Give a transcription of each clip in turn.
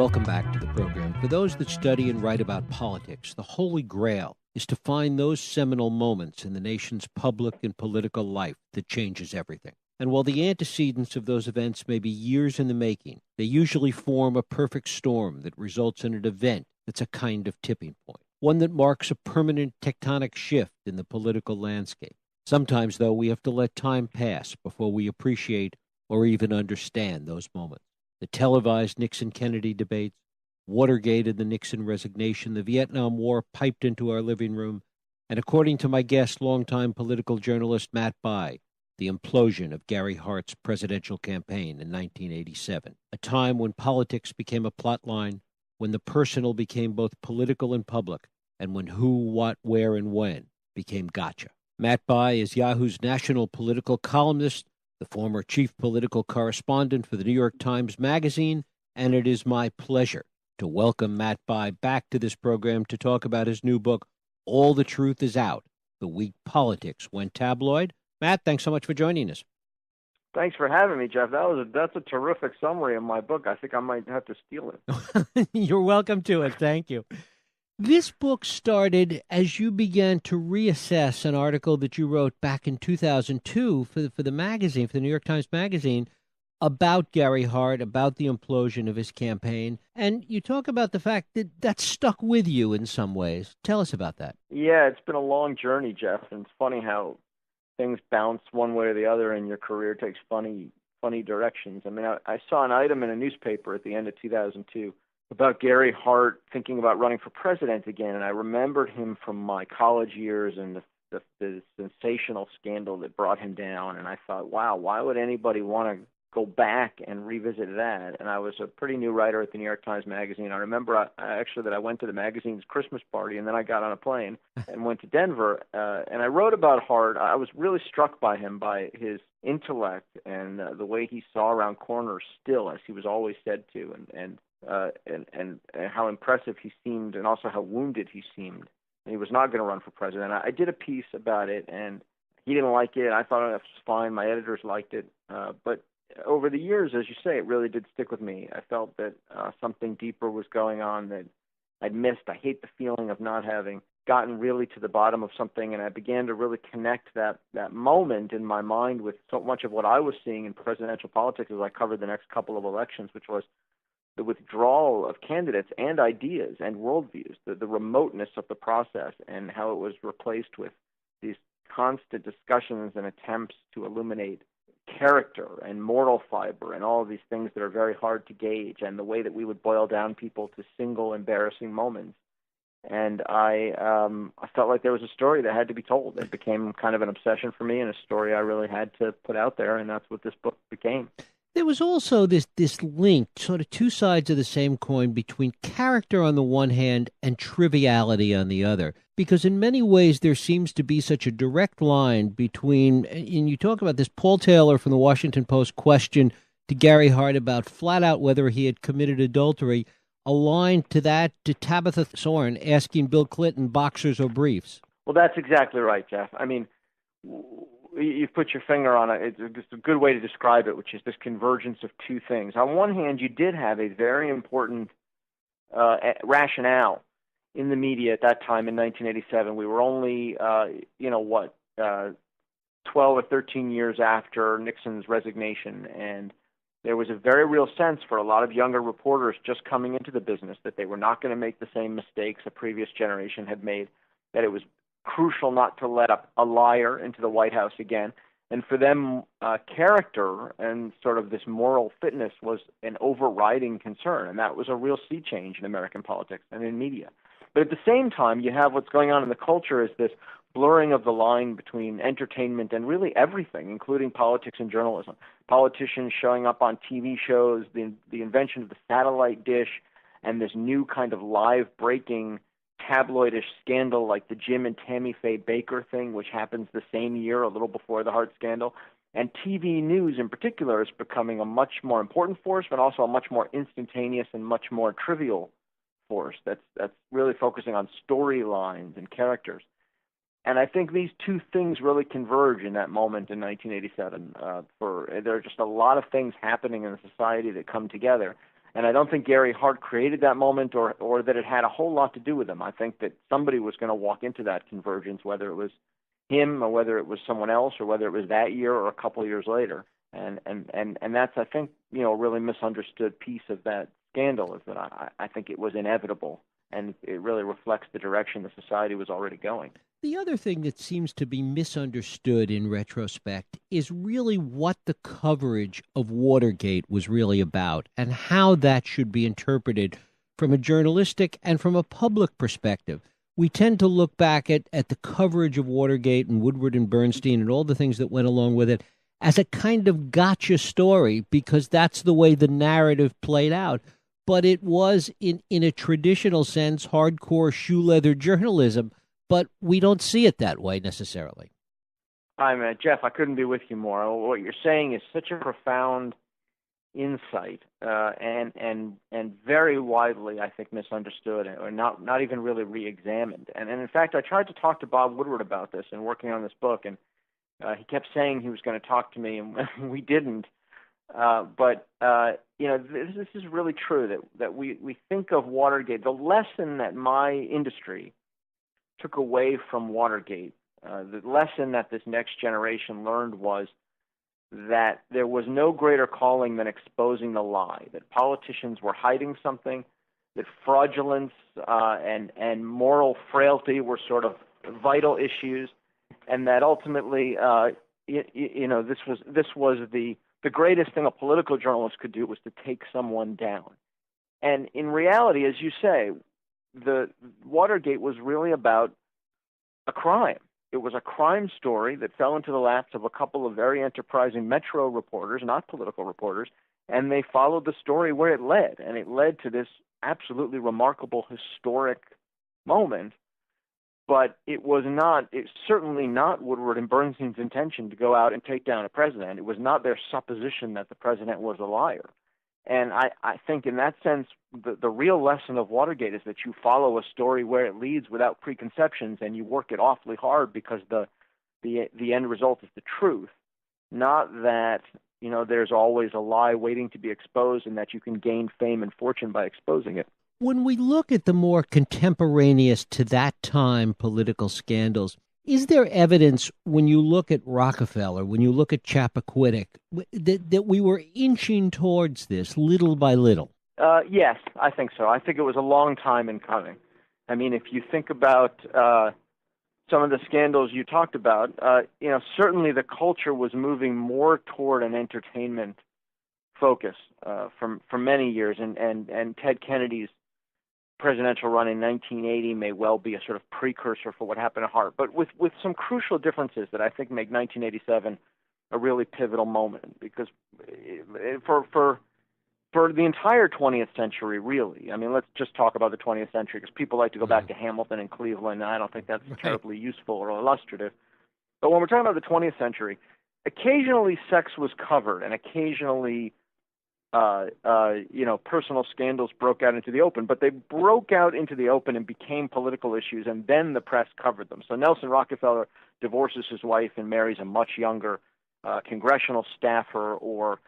Welcome back to the program. For those that study and write about politics, the holy grail is to find those seminal moments in the nation's public and political life that changes everything. And while the antecedents of those events may be years in the making, they usually form a perfect storm that results in an event that's a kind of tipping point, one that marks a permanent tectonic shift in the political landscape. Sometimes, though, we have to let time pass before we appreciate or even understand those moments. The televised Nixon-Kennedy debates, Watergate and the Nixon resignation, the Vietnam War piped into our living room, and according to my guest, longtime political journalist Matt Bai, the implosion of Gary Hart's presidential campaign in 1987, a time when politics became a plot line, when the personal became both political and public, and when who, what, where, and when became gotcha. Matt Bai is Yahoo's national political columnist, the former chief political correspondent for the New York Times Magazine, and it is my pleasure to welcome Matt Bai back to this program to talk about his new book, All the Truth Is Out, The Week Politics Went Tabloid. Matt, thanks so much for joining us. Thanks for having me, Jeff. That's a terrific summary of my book. I think I might have to steal it. You're welcome to it. Thank you. This book started as you began to reassess an article that you wrote back in 2002 for the magazine, for the New York Times Magazine, about Gary Hart, about the implosion of his campaign. And you talk about the fact that that stuck with you in some ways. Tell us about that. Yeah, it's been a long journey, Jeff. And it's funny how things bounce one way or the other and your career takes funny directions. I mean, I saw an item in a newspaper at the end of 2002 about Gary Hart thinking about running for president again, and I remembered him from my college years and the sensational scandal that brought him down, and I thought, wow, why would anybody want to go back and revisit that? And I was a pretty new writer at the New York Times Magazine. I remember that I went to the magazine's Christmas party, and then I got on a plane and went to Denver, and I wrote about Hart. I was really struck by him, by his intellect and the way he saw around corners still, as he was always said to, and how impressive he seemed, and also how wounded he seemed. And he was not going to run for president. I did a piece about it, and he didn't like it. I thought it was fine. My editors liked it. But over the years, as you say, it really did stick with me. I felt that something deeper was going on that I'd missed. I hate the feeling of not having gotten really to the bottom of something, and I began to really connect that moment in my mind with so much of what I was seeing in presidential politics as I covered the next couple of elections, which was the withdrawal of candidates and ideas and worldviews, the remoteness of the process, and how it was replaced with these constant discussions and attempts to illuminate character and moral fiber and all of these things that are very hard to gauge, and the way that we would boil down people to single embarrassing moments. And I felt like there was a story that had to be told. It became kind of an obsession for me, and a story I really had to put out there, and that's what this book became. There was also this link, sort of two sides of the same coin, between character on the one hand and triviality on the other. Because in many ways there seems to be such a direct line between, and you talk about this, Paul Taylor from the Washington Post question to Gary Hart about flat out whether he had committed adultery, a line to that to Tabitha Soren asking Bill Clinton, boxers or briefs. Well, that's exactly right, Jeff. I mean, you've put your finger on it. It's just a good way to describe it, which is this convergence of two things. On one hand, you did have a very important rationale in the media at that time in 1987. We were only, 12 or 13 years after Nixon's resignation, and there was a very real sense for a lot of younger reporters just coming into the business that they were not going to make the same mistakes a previous generation had made, that it was crucial not to let a liar into the White House again. And for them, character and sort of this moral fitness was an overriding concern. And that was a real sea change in American politics and in media. But at the same time, you have what's going on in the culture is this blurring of the line between entertainment and really everything, including politics and journalism. Politicians showing up on TV shows, the invention of the satellite dish, and this new kind of live breaking tabloidish scandal like the Jim and Tammy Faye Baker thing, which happens the same year, a little before the Hart scandal. And TV news in particular is becoming a much more important force, but also a much more instantaneous and much more trivial force that's really focusing on storylines and characters. And I think these two things really converge in that moment in 1987. There are just a lot of things happening in the society that come together. And I don't think Gary Hart created that moment or that it had a whole lot to do with him. I think that somebody was going to walk into that convergence, whether it was him or whether it was someone else or whether it was that year or a couple of years later. And that's, I think, a really misunderstood piece of that scandal is that I think it was inevitable, and it really reflects the direction the society was already going. The other thing that seems to be misunderstood in retrospect is really what the coverage of Watergate was really about and how that should be interpreted from a journalistic and from a public perspective. We tend to look back at the coverage of Watergate and Woodward and Bernstein and all the things that went along with it as a kind of gotcha story because that's the way the narrative played out. But it was, in a traditional sense, hardcore shoe leather journalism. But we don't see it that way necessarily. Jeff, I couldn't be with you more. What you're saying is such a profound insight and very widely, I think, misunderstood or not even really re-examined. And in fact, I tried to talk to Bob Woodward about this and working on this book, and he kept saying he was going to talk to me, and we didn't. But this is really true that we think of Watergate. The lesson that my industry took away from Watergate, the lesson that this next generation learned was that there was no greater calling than exposing the lie, that politicians were hiding something, that fraudulence and moral frailty were sort of vital issues, and that ultimately, this was the greatest thing a political journalist could do was to take someone down. And in reality, as you say, the Watergate was really about a crime. It was a crime story that fell into the laps of a couple of very enterprising Metro reporters, not political reporters, and they followed the story where it led, and it led to this absolutely remarkable historic moment. But it's certainly not Woodward and Bernstein's intention to go out and take down a president. It was not their supposition that the president was a liar. And I think in that sense, the real lesson of Watergate is that you follow a story where it leads without preconceptions, and you work it awfully hard because the end result is the truth, not that there's always a lie waiting to be exposed and that you can gain fame and fortune by exposing it. When we look at the more contemporaneous to that time political scandals, is there evidence when you look at Rockefeller, when you look at Chappaquiddick, that we were inching towards this little by little? Yes, I think so. I think it was a long time in coming. I mean, if you think about some of the scandals you talked about, certainly the culture was moving more toward an entertainment focus for many years, and Ted Kennedy's presidential run in 1980 may well be a sort of precursor for what happened at Hart, but with some crucial differences that I think make 1987 a really pivotal moment, because for the entire 20th century, really, I mean, let's just talk about the 20th century, because people like to go back to Hamilton and Cleveland, and I don't think that's terribly useful or illustrative. But when we're talking about the 20th century, occasionally sex was covered, and occasionally personal scandals broke out into the open, but they broke out into the open and became political issues, and then the press covered them. So Nelson Rockefeller divorces his wife and marries a much younger congressional staffer, or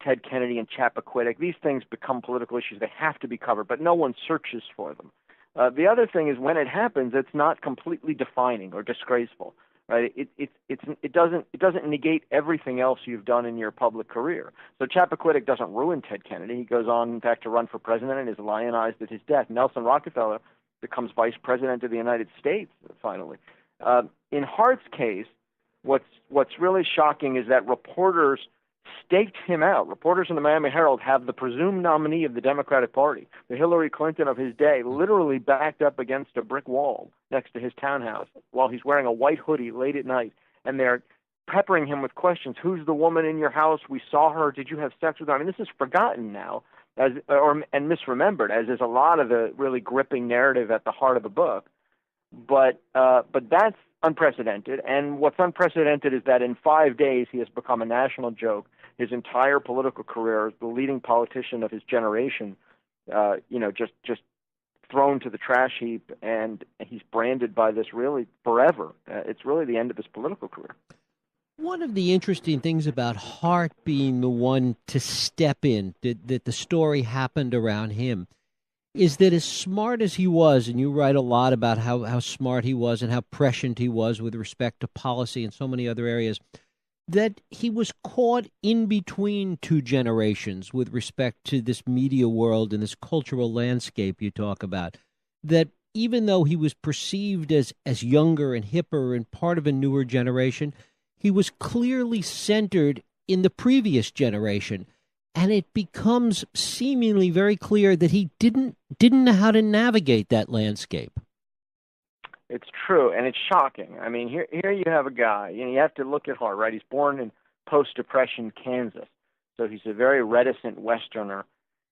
Ted Kennedy and Chappaquiddick. These things become political issues. They have to be covered, but no one searches for them. The other thing is, when it happens, it's not completely defining or disgraceful. Right? It doesn't negate everything else you've done in your public career. So Chappaquiddick doesn't ruin Ted Kennedy. He goes on, in fact, to run for president and is lionized at his death. Nelson Rockefeller becomes vice president of the United States, finally. In Hart's case, what's really shocking is that reporters staked him out. Reporters in the Miami Herald have the presumed nominee of the Democratic Party, the Hillary Clinton of his day, literally backed up against a brick wall next to his townhouse while he's wearing a white hoodie late at night, and they're peppering him with questions. Who's the woman in your house? We saw her. Did you have sex with her? I mean, this is forgotten now and misremembered, as is a lot of the really gripping narrative at the heart of the book. But that's unprecedented, and what's unprecedented is that in 5 days he has become a national joke. His entire political career, the leading politician of his generation, just thrown to the trash heap, and he's branded by this really forever. It's really the end of his political career. One of the interesting things about Hart being the one to step in, that the story happened around him, is that as smart as he was, and you write a lot about how smart he was and how prescient he was with respect to policy and so many other areas, that he was caught in between two generations with respect to this media world and this cultural landscape you talk about, that even though he was perceived as younger and hipper and part of a newer generation, he was clearly centered in the previous generation. And it becomes seemingly very clear that he didn't know how to navigate that landscape. It's true, and it's shocking. I mean, here you have a guy, you have to look at Hart, right? He's born in post-Depression Kansas, so he's a very reticent Westerner.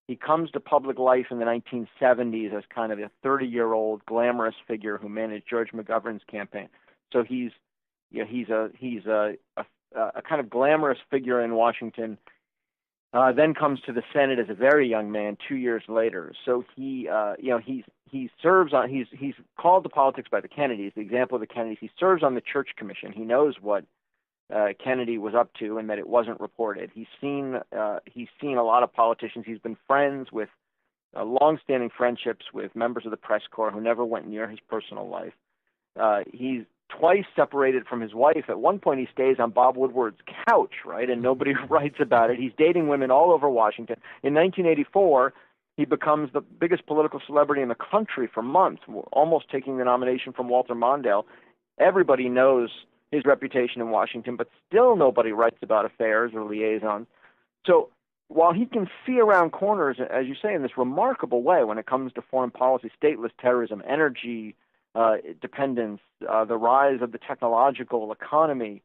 He comes to public life in the 1970s as kind of a 30-year-old glamorous figure who managed George McGovern's campaign. So he's a kind of glamorous figure in Washington. Then comes to the Senate as a very young man 2 years later. So he serves on. He's called to politics by the Kennedys. The example of the Kennedys, he serves on the Church Commission. He knows what Kennedy was up to and that it wasn't reported. He's seen a lot of politicians. He's been friends with long-standing friendships with members of the press corps who never went near his personal life. He's twice separated from his wife. At one point, he stays on Bob Woodward's couch, right, and nobody writes about it. He's dating women all over Washington. In 1984, he becomes the biggest political celebrity in the country for months, almost taking the nomination from Walter Mondale. Everybody knows his reputation in Washington, but still nobody writes about affairs or liaisons. So while he can see around corners, as you say, in this remarkable way when it comes to foreign policy, stateless terrorism, energy dependence, the rise of the technological economy,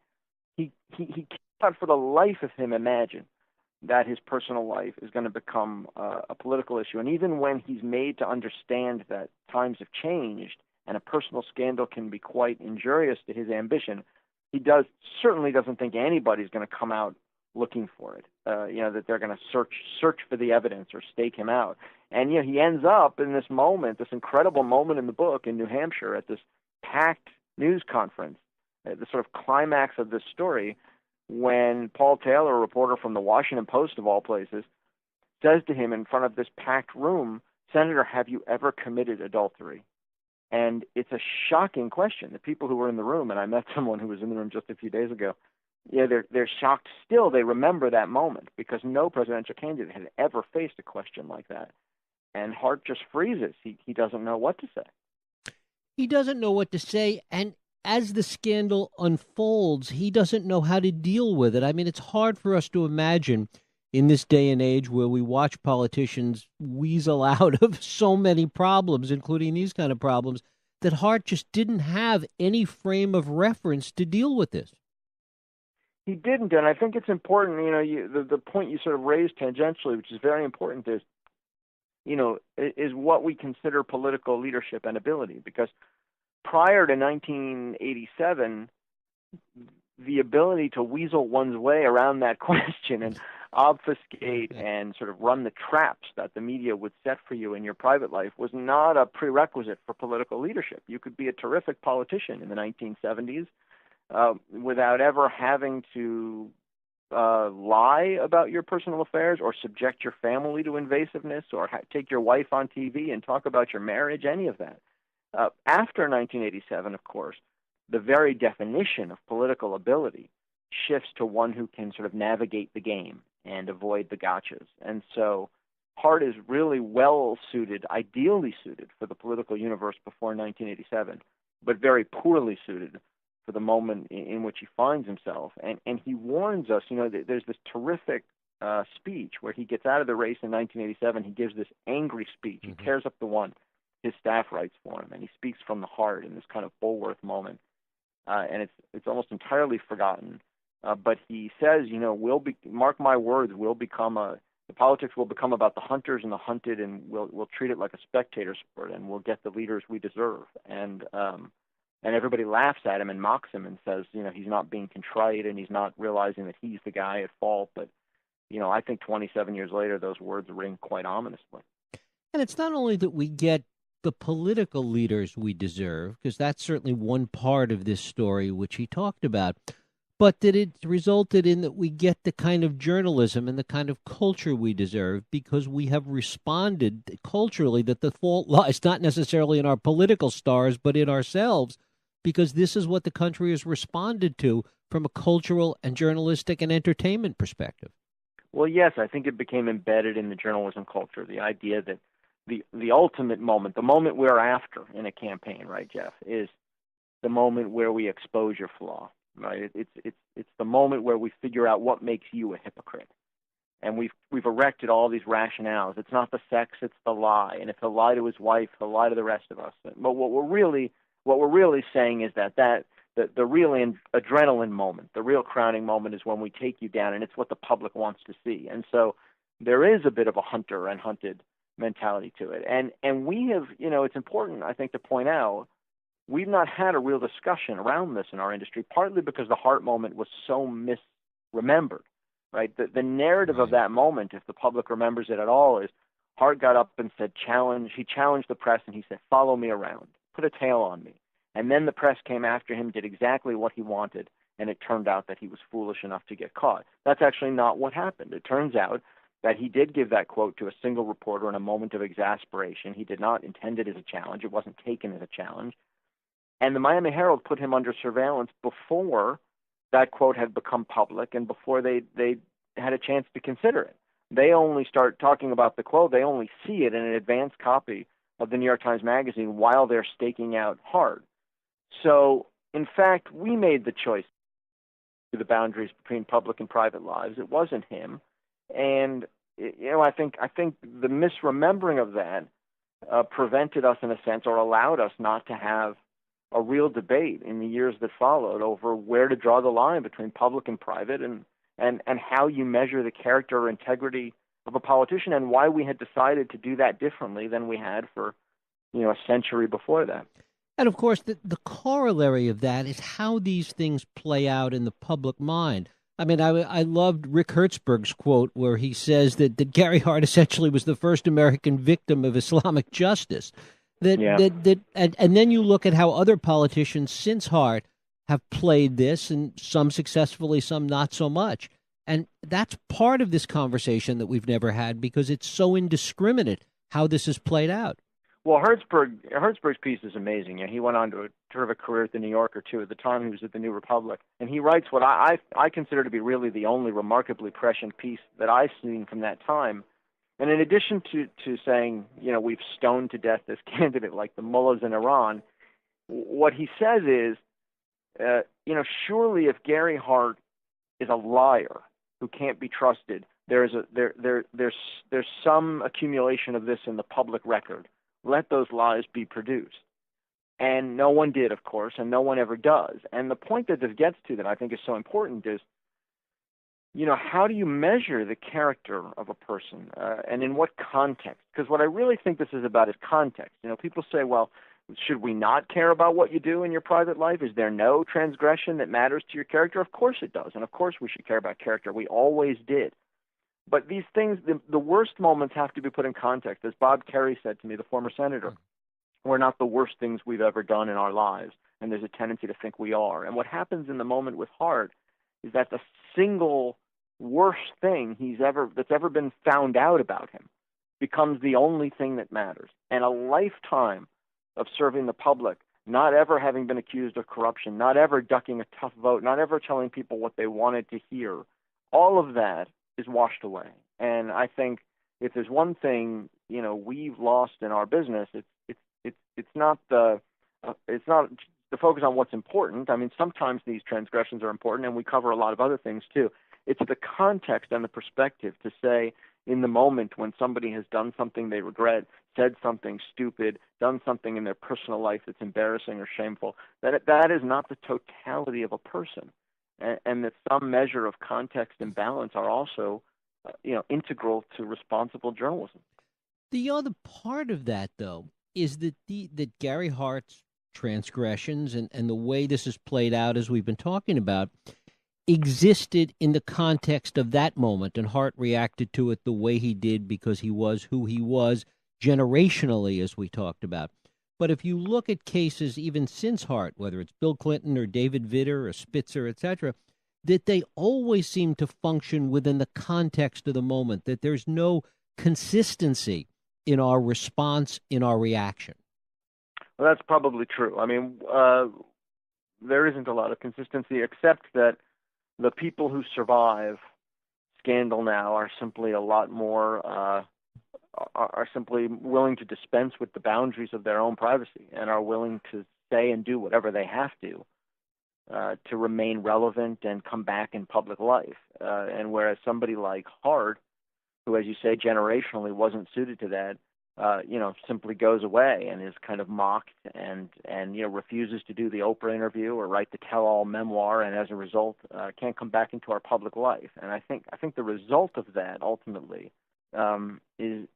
he cannot for the life of him imagine that his personal life is going to become a political issue. And even when he's made to understand that times have changed and a personal scandal can be quite injurious to his ambition, he certainly doesn't think anybody's going to come out looking for it, that they're going to search for the evidence or stake him out. And he ends up in this moment, this incredible moment in the book in New Hampshire at this packed news conference, the sort of climax of this story, when Paul Taylor, a reporter from the Washington Post of all places, says to him in front of this packed room, "Senator, have you ever committed adultery?" And it's a shocking question. The people who were in the room, and I met someone who was in the room just a few days ago, they're shocked still. They remember that moment because no presidential candidate had ever faced a question like that. And Hart just freezes. He doesn't know what to say. He doesn't know what to say, and as the scandal unfolds, he doesn't know how to deal with it. I mean, it's hard for us to imagine in this day and age where we watch politicians weasel out of so many problems, including these kind of problems, that Hart just didn't have any frame of reference to deal with this. He didn't, and I think it's important, the point you sort of raised tangentially, which is very important, is what we consider political leadership and ability. Because prior to 1987, the ability to weasel one's way around that question and obfuscate and sort of run the traps that the media would set for you in your private life was not a prerequisite for political leadership. You could be a terrific politician in the 1970s without ever having to lie about your personal affairs or subject your family to invasiveness or take your wife on TV and talk about your marriage, any of that. After 1987, of course, the very definition of political ability shifts to one who can sort of navigate the game and avoid the gotchas. And so Hart is really well-suited, ideally suited for the political universe before 1987, but very poorly suited for the moment in which he finds himself. And he warns us, there's this terrific speech where he gets out of the race in 1987. He gives this angry speech. He tears up the one his staff writes for him, and he speaks from the heart in this kind of Bulworth moment. And it's almost entirely forgotten. But he says, mark my words, the politics will become about the hunters and the hunted, and we'll treat it like a spectator sport, and we'll get the leaders we deserve. And everybody laughs at him and mocks him and says, he's not being contrite and he's not realizing that he's the guy at fault. But, I think 27 years later, those words ring quite ominously. And it's not only that we get the political leaders we deserve, because that's certainly one part of this story which he talked about, but that it resulted in that we get the kind of journalism and the kind of culture we deserve because we have responded culturally that the fault lies not necessarily in our political stars, but in ourselves, because this is what the country has responded to from a cultural and journalistic and entertainment perspective. Well, yes, I think it became embedded in the journalism culture, the idea that the ultimate moment, the moment we're after in a campaign, right, Jeff, is the moment where we expose your flaw, right? It's the moment where we figure out what makes you a hypocrite. And we've erected all these rationales. It's not the sex, it's the lie. And if he'll lie to his wife, he'll lie to the rest of us. But what we're really saying is that the real adrenaline moment, the real crowning moment is when we take you down, and it's what the public wants to see. And so there is a bit of a hunter and hunted mentality to it. And we have, it's important, I think, to point out, we've not had a real discussion around this in our industry, partly because the Hart moment was so misremembered, right? The narrative of that moment, if the public remembers it at all, is Hart got up and said, he challenged the press, and he said, follow me around, put a tail on me. And then the press came after him, did exactly what he wanted, and it turned out that he was foolish enough to get caught. That's actually not what happened. It turns out that he did give that quote to a single reporter in a moment of exasperation. He did not intend it as a challenge. It wasn't taken as a challenge. And the Miami Herald put him under surveillance before that quote had become public and before they had a chance to consider it. They only start talking about the quote. They only see it in an advance copy of the New York Times Magazine while they're staking out Hart. So, in fact, we made the choice to the boundaries between public and private lives. It wasn't him. And, I think the misremembering of that prevented us, in a sense, or allowed us not to have a real debate in the years that followed over where to draw the line between public and private and how you measure the character or integrity of a politician and why we had decided to do that differently than we had for, a century before that. And, of course, the corollary of that is how these things play out in the public mind. I mean, I loved Rick Hertzberg's quote where he says that Gary Hart essentially was the first American victim of Islamic justice. And then you look at how other politicians since Hart have played this, and some successfully, some not so much. And that's part of this conversation that we've never had because it's so indiscriminate how this has played out. Well, Hertzberg's piece is amazing. He went on to a terrific career at the New Yorker, too. At the time, he was at the New Republic. And he writes what I consider to be really the only remarkably prescient piece that I've seen from that time. And in addition to saying, we've stoned to death this candidate like the mullahs in Iran, what he says is, surely if Gary Hart is a liar who can't be trusted, there's some accumulation of this in the public record. Let those lies be produced. And no one did, of course, and no one ever does. And the point that this gets to that I think is so important is, how do you measure the character of a person and in what context? Because what I really think this is about is context. People say, well, should we not care about what you do in your private life? Is there no transgression that matters to your character? Of course it does. And of course we should care about character. We always did. But these things, the worst moments have to be put in context. As Bob Kerrey said to me, the former senator, we're not the worst things we've ever done in our lives. And there's a tendency to think we are. And what happens in the moment with Hart is that the single worst thing that's ever been found out about him becomes the only thing that matters. And a lifetime of serving the public, not ever having been accused of corruption, not ever ducking a tough vote, not ever telling people what they wanted to hear, all of that is washed away. And I think if there's one thing we've lost in our business, it's not the focus on what's important. I mean, sometimes these transgressions are important, and we cover a lot of other things too. It's the context and the perspective to say in the moment when somebody has done something they regret, said something stupid, done something in their personal life that's embarrassing or shameful, that is not the totality of a person. And that some measure of context and balance are also, integral to responsible journalism. The other part of that, though, is that that Gary Hart's transgressions and the way this is played out, as we've been talking about, existed in the context of that moment, and Hart reacted to it the way he did because he was who he was generationally, as we talked about. But if you look at cases even since Hart, whether it's Bill Clinton or David Vitter or Spitzer, etc., that they always seem to function within the context of the moment, that there's no consistency in our response, in our reaction. Well, that's probably true. I mean, there isn't a lot of consistency, except that the people who survive scandal now are simply a lot more are simply willing to dispense with the boundaries of their own privacy and are willing to say and do whatever they have to remain relevant and come back in public life. And whereas somebody like Hart, who, as you say, generationally wasn't suited to that, simply goes away and is kind of mocked and refuses to do the Oprah interview or write the tell-all memoir, and as a result can't come back into our public life. And I think the result of that ultimately is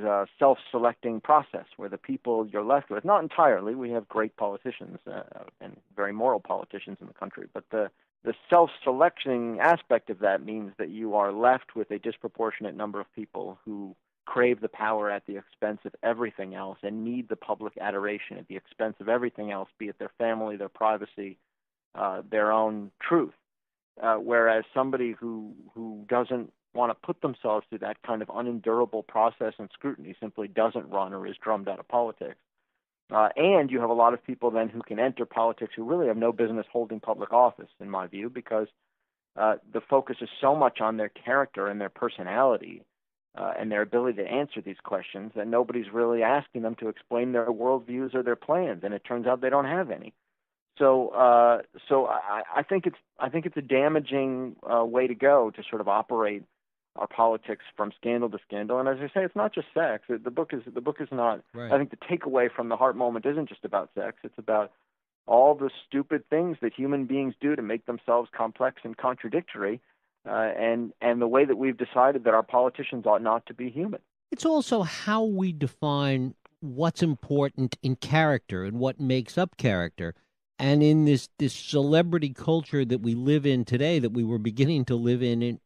a self-selecting process where the people you're left with, not entirely, we have great politicians and very moral politicians in the country, but the self-selecting aspect of that means that you are left with a disproportionate number of people who crave the power at the expense of everything else and need the public adoration at the expense of everything else, be it their family, their privacy, their own truth. Whereas somebody who doesn't want to put themselves through that kind of unendurable process and scrutiny simply doesn't run or is drummed out of politics. And you have a lot of people then who can enter politics who really have no business holding public office, in my view, because the focus is so much on their character and their personality and their ability to answer these questions that nobody's really asking them to explain their worldviews or their plans, and it turns out they don't have any. So I think it's a damaging way to go to sort of operate our politics from scandal to scandal. And as I say, it's not just sex. The book is not. Right. I think the takeaway from the Hart moment isn't just about sex. It's about all the stupid things that human beings do to make themselves complex and contradictory, and the way that we've decided that our politicians ought not to be human. It's also how we define what's important in character and what makes up character. And in this celebrity culture that we live in today, that we were beginning to live in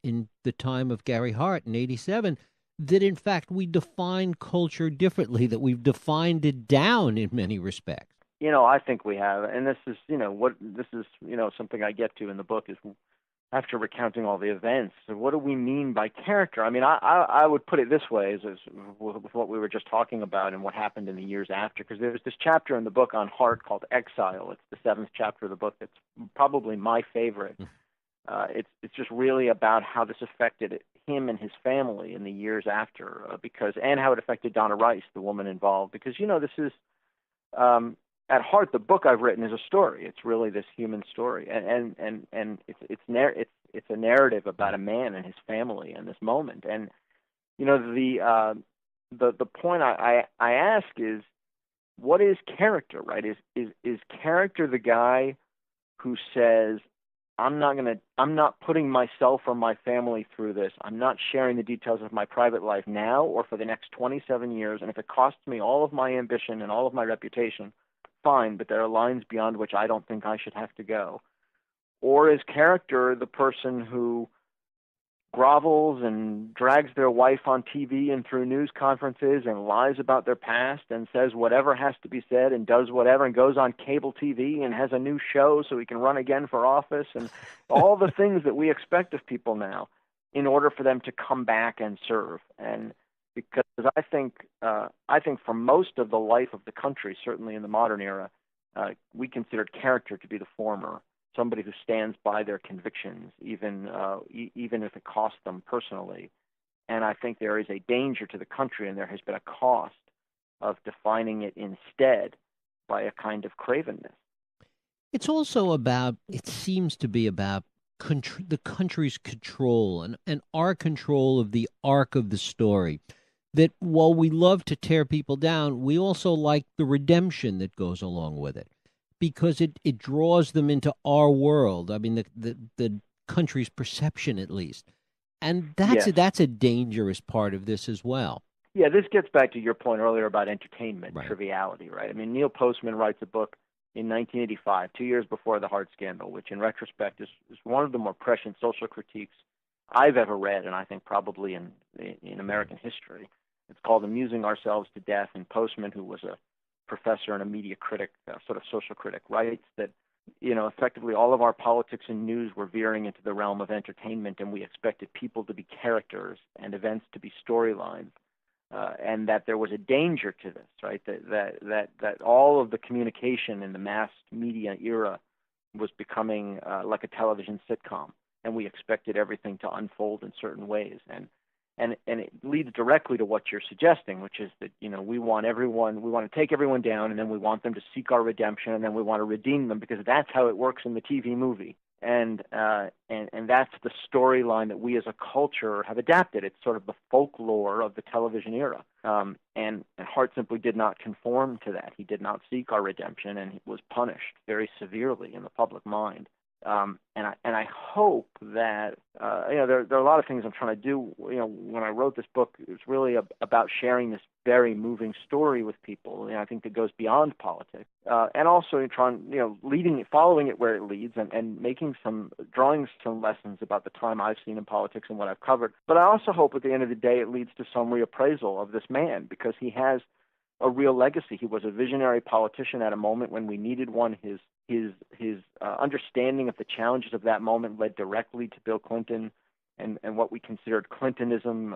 the time of Gary Hart in '87, that in fact we define culture differently, that we've defined it down in many respects. I think we have, and this is something I get to in the book is, after recounting all the events, so what do we mean by character? I mean, I would put it this way, as with what we were just talking about and what happened in the years after, because there's this chapter in the book on Hart called Exile. It's the 7th chapter of the book. It's probably my favorite. It's just really about how this affected him and his family in the years after, and how it affected Donna Rice, the woman involved, because this is. At heart, the book I've written is a story. It's really this human story, and it's a narrative about a man and his family and this moment. And the point I ask is, what is character? Right? Is character the guy who says, I'm not putting myself or my family through this. I'm not sharing the details of my private life now or for the next 27 years, and if it costs me all of my ambition and all of my reputation, fine, but there are lines beyond which I don't think I should have to go. Or is character the person who grovels and drags their wife on TV and through news conferences and lies about their past and says whatever has to be said and does whatever and goes on cable TV and has a new show so he can run again for office and all the things that we expect of people now in order for them to come back and serve? And because I think for most of the life of the country, certainly in the modern era, we considered character to be the former, somebody who stands by their convictions, even if it costs them personally. And I think there is a danger to the country, and there has been a cost of defining it instead by a kind of cravenness. It's also about, it seems to be about the country's control and our control of the arc of the story. That while we love to tear people down, we also like the redemption that goes along with it, because it draws them into our world. I mean, the country's perception, at least. And that's a dangerous part of this as well. Yeah, this gets back to your point earlier about entertainment, right. Triviality, right? I mean, Neil Postman writes a book in 1985, 2 years before the Hart scandal, which in retrospect is one of the more prescient social critiques I've ever read, and I think probably in American history. It's called Amusing Ourselves to Death, and Postman, who was a professor and a media critic, sort of social critic, writes that effectively all of our politics and news were veering into the realm of entertainment, and we expected people to be characters and events to be storylines, and that there was a danger to this, right? That all of the communication in the mass media era was becoming like a television sitcom, and we expected everything to unfold in certain ways. And it leads directly to what you're suggesting, which is that we want to take everyone down, and then we want them to seek our redemption, and then we want to redeem them, because that's how it works in the TV movie, and that's the storyline that we as a culture have adapted. It's sort of the folklore of the television era, and Hart simply did not conform to that. He did not seek our redemption, and he was punished very severely in the public mind. And I hope that there are a lot of things I'm trying to do. When I wrote this book, it was really about sharing this very moving story with people. I think that goes beyond politics, and also following it where it leads, and drawing some lessons about the time I've seen in politics and what I've covered. But I also hope at the end of the day it leads to some reappraisal of this man, because he has a real legacy. He was a visionary politician at a moment when we needed one. His understanding of the challenges of that moment led directly to Bill Clinton and what we considered Clintonism.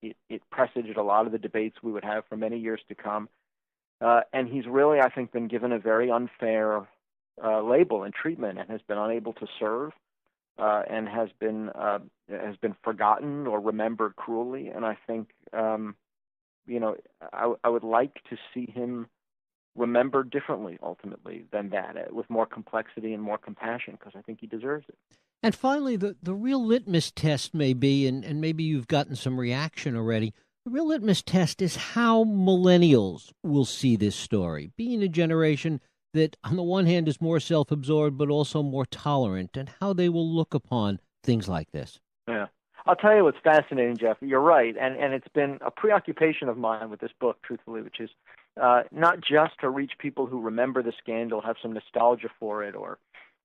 It presaged a lot of the debates we would have for many years to come. And he's really, I think, been given a very unfair label and treatment, and has been unable to serve, and has been forgotten or remembered cruelly. And I think I would like to see him remembered differently, ultimately, than that, with more complexity and more compassion, because I think he deserves it. And finally, the real litmus test may be, and maybe you've gotten some reaction already, the real litmus test is how millennials will see this story, being a generation that, on the one hand, is more self-absorbed, but also more tolerant, and how they will look upon things like this. Yeah. I'll tell you what's fascinating, Jeff. You're right, and it's been a preoccupation of mine with this book, truthfully, which is not just to reach people who remember the scandal, have some nostalgia for it, or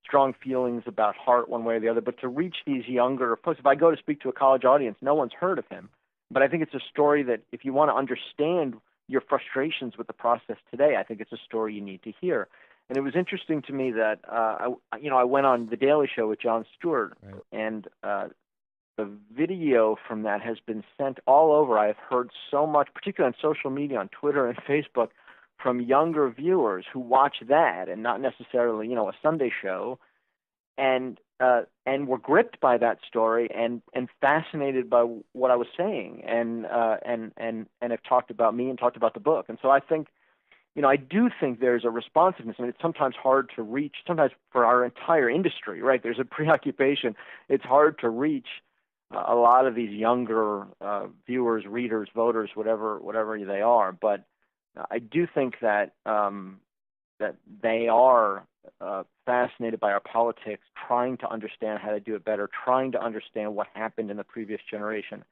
strong feelings about Hart one way or the other, but to reach these younger folks. If I go to speak to a college audience, no one's heard of him. But I think it's a story that, if you want to understand your frustrations with the process today, I think it's a story you need to hear. And it was interesting to me that I went on The Daily Show with Jon Stewart, right, and the video from that has been sent all over. I have heard so much, particularly on social media, on Twitter and Facebook, from younger viewers who watch that and not necessarily, a Sunday show, and were gripped by that story and fascinated by what I was saying, and have talked about me and talked about the book. And so I think, I do think there's a responsiveness. I mean, it's sometimes hard to reach, sometimes for our entire industry, right? There's a preoccupation. It's hard to reach a lot of these younger viewers, readers, voters, whatever they are. But I do think that that they are fascinated by our politics, trying to understand how to do it better, trying to understand what happened in the previous generation.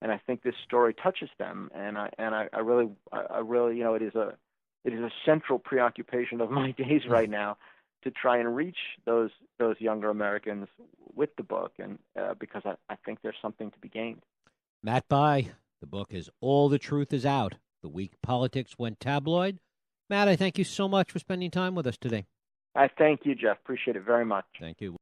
And I think this story touches them. And I really, it is a central preoccupation of my days right now, to try and reach those younger Americans with the book, and because I think there's something to be gained. Matt Bai, the book is All the Truth Is Out. The week politics went tabloid. Matt, I thank you so much for spending time with us today. I thank you, Jeff. Appreciate it very much. Thank you.